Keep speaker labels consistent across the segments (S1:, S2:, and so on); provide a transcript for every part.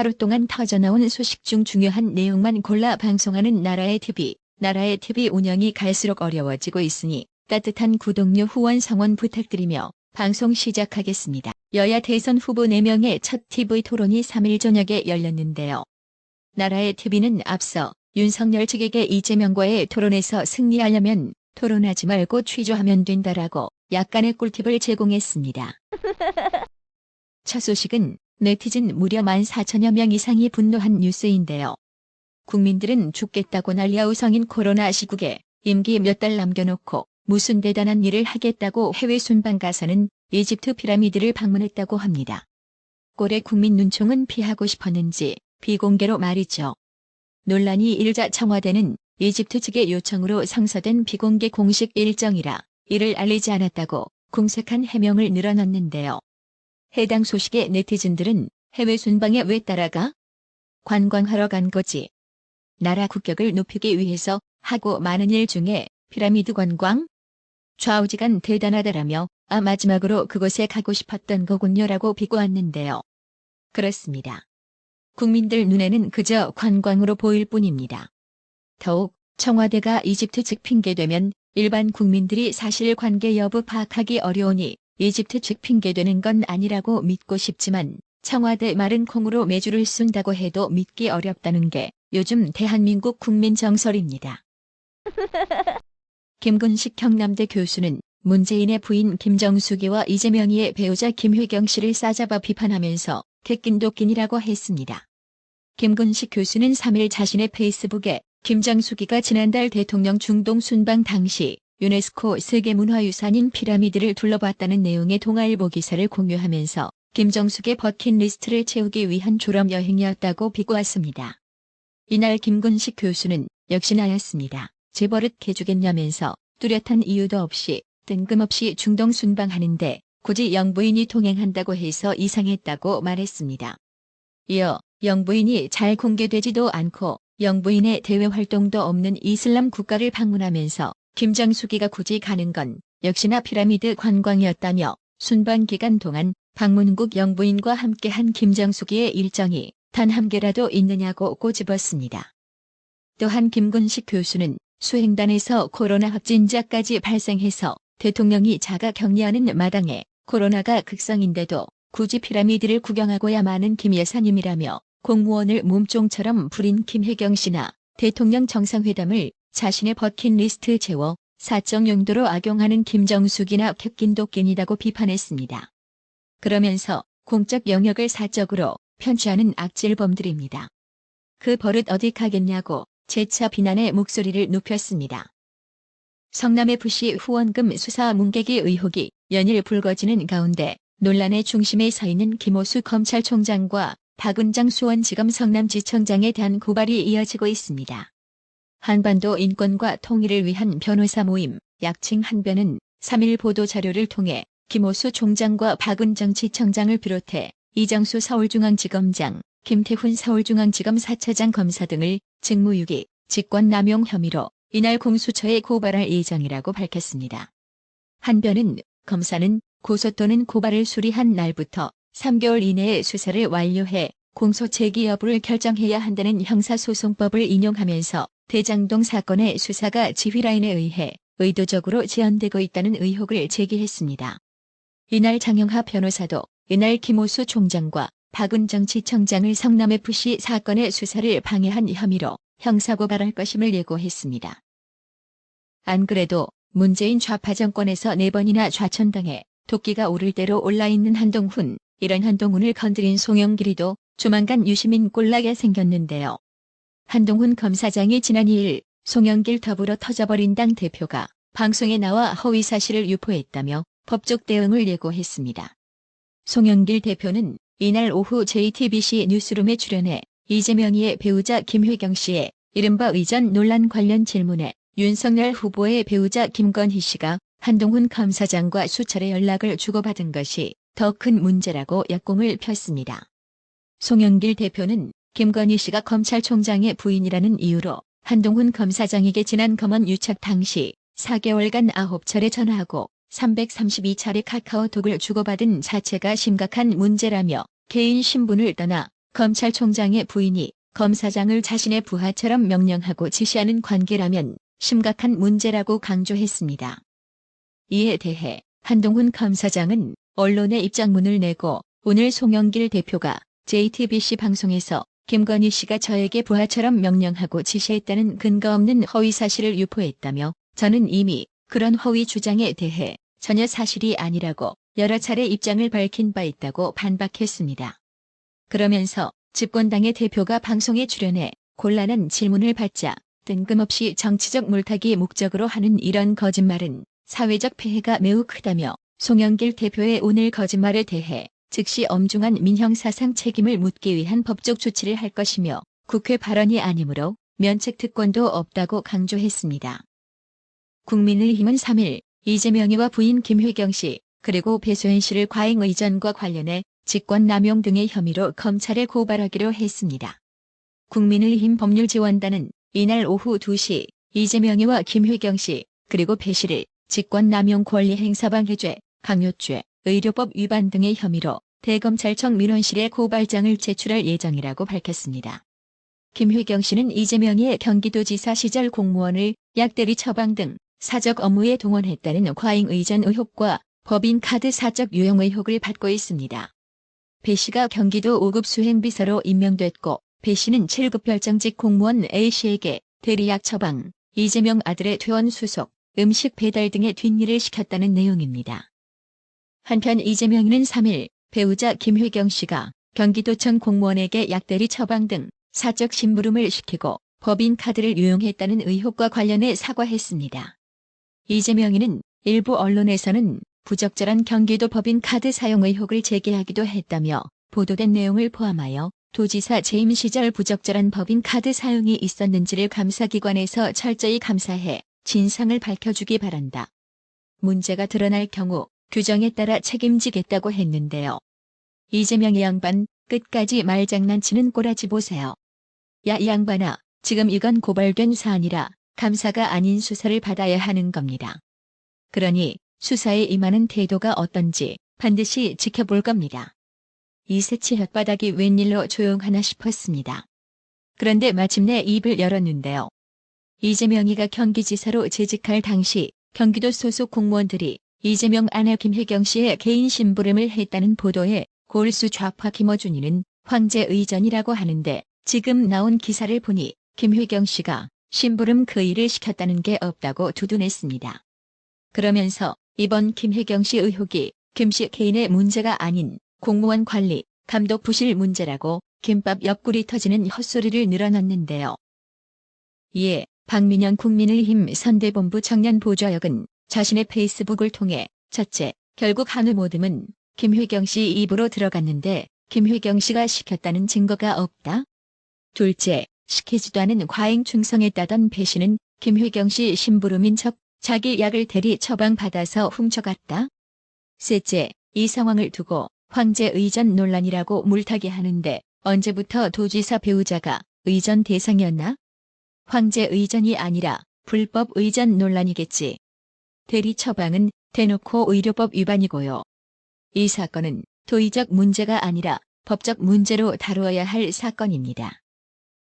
S1: 하루 동안 터져나온 소식 중 중요한 내용만 골라 방송하는 나라의 TV. 나라의 TV 운영이 갈수록 어려워지고 있으니 따뜻한 구독료 후원 성원 부탁드리며 방송 시작하겠습니다. 여야 대선 후보 4명의 첫 TV 토론이 3일 저녁에 열렸는데요. 나라의 TV는 앞서 윤석열 측에게 이재명과의 토론에서 승리하려면 토론하지 말고 취조하면 된다라고 약간의 꿀팁을 제공했습니다. 첫 소식은 네티즌 무려 14,000여 명 이상이 분노한 뉴스인데요. 국민들은 죽겠다고 난리아우성인 코로나 시국에 임기 몇 달 남겨놓고 무슨 대단한 일을 하겠다고 해외 순방 가서는 이집트 피라미드를 방문했다고 합니다. 꼴의 국민 눈총은 피하고 싶었는지 비공개로 말이죠. 논란이 일자 청와대는 이집트 측의 요청으로 성사된 비공개 공식 일정이라 이를 알리지 않았다고 궁색한 해명을 늘어놨는데요. 해당 소식에 네티즌들은 해외 순방에 왜 따라가? 관광하러 간 거지. 나라 국격을 높이기 위해서 하고 많은 일 중에 피라미드 관광? 좌우지간 대단하다라며 마지막으로 그곳에 가고 싶었던 거군요라고 비꼬았는데요. 그렇습니다. 국민들 눈에는 그저 관광으로 보일 뿐입니다. 더욱 청와대가 이집트 측 핑계되면 일반 국민들이 사실관계 여부 파악하기 어려우니 이집트 측 핑계되는 건 아니라고 믿고 싶지만 청와대 말은 콩으로 메주를 쓴다고 해도 믿기 어렵다는 게 요즘 대한민국 국민 정설입니다. 김근식 경남대 교수는 문재인의 부인 김정숙이와 이재명이의 배우자 김혜경 씨를 싸잡아 비판하면서 객긴도끼니라고 했습니다. 김근식 교수는 3일 자신의 페이스북에 김정숙이가 지난달 대통령 중동 순방 당시 유네스코 세계문화유산인 피라미드를 둘러봤다는 내용의 동아일보 기사를 공유하면서 김정숙의 버킷리스트를 채우기 위한 졸업여행이었다고 비꼬았습니다. 이날 김근식 교수는 역시나였습니다. 제 버릇 개주겠냐면서 뚜렷한 이유도 없이 뜬금없이 중동 순방하는데 굳이 영부인이 동행한다고 해서 이상했다고 말했습니다. 이어 영부인이 잘 공개되지도 않고 영부인의 대외 활동도 없는 이슬람 국가를 방문하면서 김정숙이가 굳이 가는 건 역시나 피라미드 관광이었다며 순방 기간 동안 방문국 영부인과 함께한 김정숙이의 일정이 단 한 개라도 있느냐고 꼬집었습니다. 또한 김근식 교수는 수행단에서 코로나 확진자까지 발생해서 대통령이 자가 격리하는 마당에 코로나가 극성인데도 굳이 피라미드를 구경하고야 마는 김 여사님이라며 공무원을 몸종처럼 부린 김혜경 씨나 대통령 정상회담을 자신의 버킷리스트 채워 사적 용도로 악용하는 김정숙이나 객긴도끼니라고 비판했습니다. 그러면서 공적 영역을 사적으로 편취하는 악질범들입니다. 그 버릇 어디 가겠냐고 재차 비난의 목소리를 높였습니다. 성남FC 후원금 수사 뭉개기 의혹이 연일 불거지는 가운데 논란의 중심에 서 있는 김호수 검찰총장과 박은정 수원지검 성남지청장에 대한 고발이 이어지고 있습니다. 한반도 인권과 통일을 위한 변호사 모임, 약칭 한변은 3일 보도자료를 통해 김호수 총장과 박은정 지청장을 비롯해 이정수 서울중앙지검장, 김태훈 서울중앙지검 4차장 검사 등을 직무유기, 직권남용 혐의로 이날 공수처에 고발할 예정이라고 밝혔습니다. 한변은 검사는 고소 또는 고발을 수리한 날부터 3개월 이내에 수사를 완료해 공소 제기 여부를 결정해야 한다는 형사소송법을 인용하면서 대장동 사건의 수사가 지휘라인에 의해 의도적으로 지연되고 있다는 의혹을 제기했습니다. 이날 장영하 변호사도 이날 김호수 총장과 박은정 지청장을 성남FC 사건의 수사를 방해한 혐의로 형사고발할 것임을 예고했습니다. 안 그래도 문재인 좌파 정권에서 4번이나 좌천당해 도끼가 오를 대로 올라있는 한동훈, 이런 한동훈을 건드린 송영길이도 조만간 유시민 꼴나게 생겼는데요. 한동훈 검사장이 지난 2일 송영길 더불어 터져버린 당 대표가 방송에 나와 허위사실을 유포했다며 법적 대응을 예고했습니다. 송영길 대표는 이날 오후 JTBC 뉴스룸에 출연해 이재명이의 배우자 김혜경 씨의 이른바 의전 논란 관련 질문에 윤석열 후보의 배우자 김건희 씨가 한동훈 검사장과 수차례 연락을 주고받은 것이 더 큰 문제라고 역공을 폈습니다. 송영길 대표는 김건희 씨가 검찰총장의 부인이라는 이유로 한동훈 검사장에게 지난 검언 유착 당시 4개월간 9차례 전화하고 332차례 카카오톡을 주고받은 자체가 심각한 문제라며 개인 신분을 떠나 검찰총장의 부인이 검사장을 자신의 부하처럼 명령하고 지시하는 관계라면 심각한 문제라고 강조했습니다. 이에 대해 한동훈 검사장은 언론에 입장문을 내고 오늘 송영길 대표가 JTBC 방송에서 김건희 씨가 저에게 부하처럼 명령하고 지시했다는 근거 없는 허위 사실을 유포했다며 저는 이미 그런 허위 주장에 대해 전혀 사실이 아니라고 여러 차례 입장을 밝힌 바 있다고 반박했습니다. 그러면서 집권당의 대표가 방송에 출연해 곤란한 질문을 받자 뜬금없이 정치적 물타기 목적으로 하는 이런 거짓말은 사회적 폐해가 매우 크다며 송영길 대표의 오늘 거짓말에 대해 즉시 엄중한 민형사상 책임을 묻기 위한 법적 조치를 할 것이며 국회 발언이 아니므로 면책 특권도 없다고 강조했습니다. 국민의힘은 3일 이재명이와 부인 김혜경 씨 그리고 배소연 씨를 과잉 의전과 관련해 직권남용 등의 혐의로 검찰에 고발하기로 했습니다. 국민의힘 법률지원단은 이날 오후 2시 이재명이와 김혜경 씨 그리고 배 씨를 직권남용 권리행사방해죄, 강요죄, 의료법 위반 등의 혐의로 대검찰청 민원실에 고발장을 제출할 예정이라고 밝혔습니다. 김혜경 씨는 이재명이의 경기도지사 시절 공무원을 약대리 처방 등 사적 업무에 동원했다는 과잉 의전 의혹과 법인카드 사적 유용 의혹을 받고 있습니다. 배 씨가 경기도 5급 수행비서로 임명됐고 배 씨는 7급 별정직 공무원 A 씨에게 대리약 처방, 이재명 아들의 퇴원 수속, 음식 배달 등의 뒷일을 시켰다는 내용입니다. 한편 이재명이는 3일 배우자 김혜경 씨가 경기도청 공무원에게 약대리 처방 등 사적 심부름을 시키고 법인카드를 유용했다는 의혹과 관련해 사과했습니다. 이재명이는 일부 언론에서는 부적절한 경기도 법인카드 사용 의혹을 제기하기도 했다며 보도된 내용을 포함하여 도지사 재임 시절 부적절한 법인카드 사용이 있었는지를 감사기관에서 철저히 감사해 진상을 밝혀주기 바란다. 문제가 드러날 경우 규정에 따라 책임지겠다고 했는데요. 이재명 이 양반 끝까지 말장난치는 꼬라지 보세요. 야 이 양반아, 지금 이건 고발된 사안이라 감사가 아닌 수사를 받아야 하는 겁니다. 그러니 수사에 임하는 태도가 어떤지 반드시 지켜볼 겁니다. 이세치 혓바닥이 웬일로 조용하나 싶었습니다. 그런데 마침내 입을 열었는데요. 이재명이가 경기지사로 재직할 당시 경기도 소속 공무원들이 이재명 아내 김혜경 씨의 개인 심부름을 했다는 보도에 골수 좌파 김어준이는 황제 의전이라고 하는데 지금 나온 기사를 보니 김혜경 씨가 심부름 그 일을 시켰다는 게 없다고 두둔했습니다. 그러면서 이번 김혜경 씨 의혹이 김 씨 개인의 문제가 아닌 공무원 관리, 감독 부실 문제라고 김밥 옆구리 터지는 헛소리를 늘어놨는데요. 이에 박민영 국민의힘 선대본부 청년보좌역은 자신의 페이스북을 통해 첫째, 결국 한우 모듬은 김혜경 씨 입으로 들어갔는데 김혜경 씨가 시켰다는 증거가 없다. 둘째, 시키지도 않은 과잉 충성했다던 배 씨는 김혜경 씨 심부름인 척 자기 약을 대리 처방받아서 훔쳐갔다. 셋째, 이 상황을 두고 황제 의전 논란이라고 물타기 하는데 언제부터 도지사 배우자가 의전 대상이었나? 황제 의전이 아니라 불법 의전 논란이겠지. 대리 처방은 대놓고 의료법 위반이고요. 이 사건은 도의적 문제가 아니라 법적 문제로 다루어야 할 사건입니다.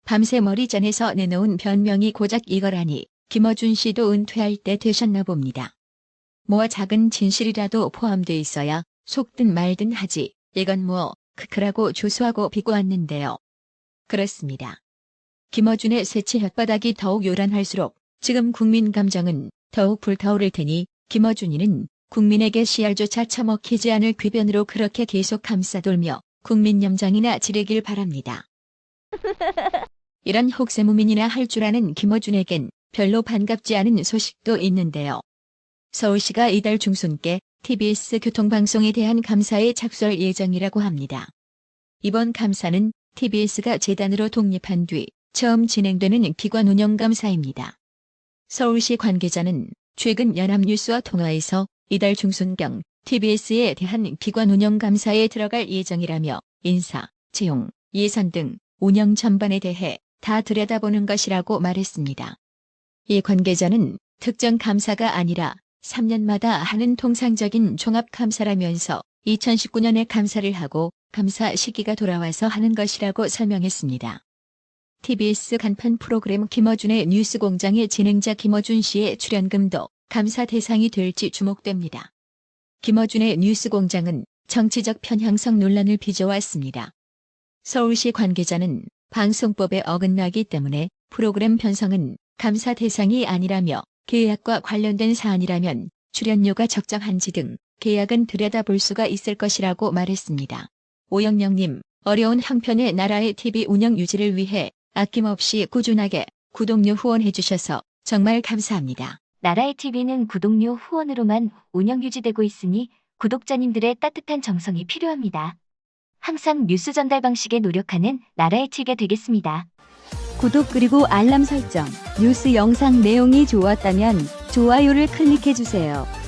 S1: 밤새 머리전에서 내놓은 변명이 고작 이거라니 김어준 씨도 은퇴할 때 되셨나 봅니다. 뭐가 작은 진실이라도 포함돼 있어야 속든 말든 하지. 이건 뭐 크크라고 조소하고 비꼬았는데요. 그렇습니다. 김어준의 새치 혓바닥이 더욱 요란할수록 지금 국민 감정은 더욱 불타오를 테니 김어준이는 국민에게 씨알조차 처먹히지 않을 궤변으로 그렇게 계속 감싸돌며 국민 염장이나 지르길 바랍니다. 이런 혹세무민이나 할 줄 아는 김어준에겐 별로 반갑지 않은 소식도 있는데요. 서울시가 이달 중순께 TBS 교통방송에 대한 감사에 착수할 예정이라고 합니다. 이번 감사는 TBS가 재단으로 독립한 뒤 처음 진행되는 기관 운영 감사입니다. 서울시 관계자는 최근 연합뉴스와 통화에서 이달 중순경 TBS에 대한 기관 운영 감사에 들어갈 예정이라며 인사, 채용, 예산 등 운영 전반에 대해 다 들여다보는 것이라고 말했습니다. 이 관계자는 특정 감사가 아니라 3년마다 하는 통상적인 종합감사라면서 2019년에 감사를 하고 감사 시기가 돌아와서 하는 것이라고 설명했습니다. TBS 간판 프로그램 김어준의 뉴스공장의 진행자 김어준 씨의 출연금도 감사 대상이 될지 주목됩니다. 김어준의 뉴스공장은 정치적 편향성 논란을 빚어왔습니다. 서울시 관계자는 방송법에 어긋나기 때문에 프로그램 편성은 감사 대상이 아니라며 계약과 관련된 사안이라면 출연료가 적정한지 등 계약은 들여다볼 수가 있을 것이라고 말했습니다. 오영영님, 어려운 형편의 나라의 TV 운영 유지를 위해 아낌없이 꾸준하게 구독료 후원해 주셔서 정말 감사합니다.
S2: 나라의 TV는 구독료 후원으로만 운영 유지되고 있으니 구독자님들의 따뜻한 정성이 필요합니다. 항상 뉴스 전달 방식에 노력하는 나라의 TV가 되겠습니다.
S3: 구독 그리고 알람 설정, 뉴스 영상 내용이 좋았다면 좋아요를 클릭해주세요.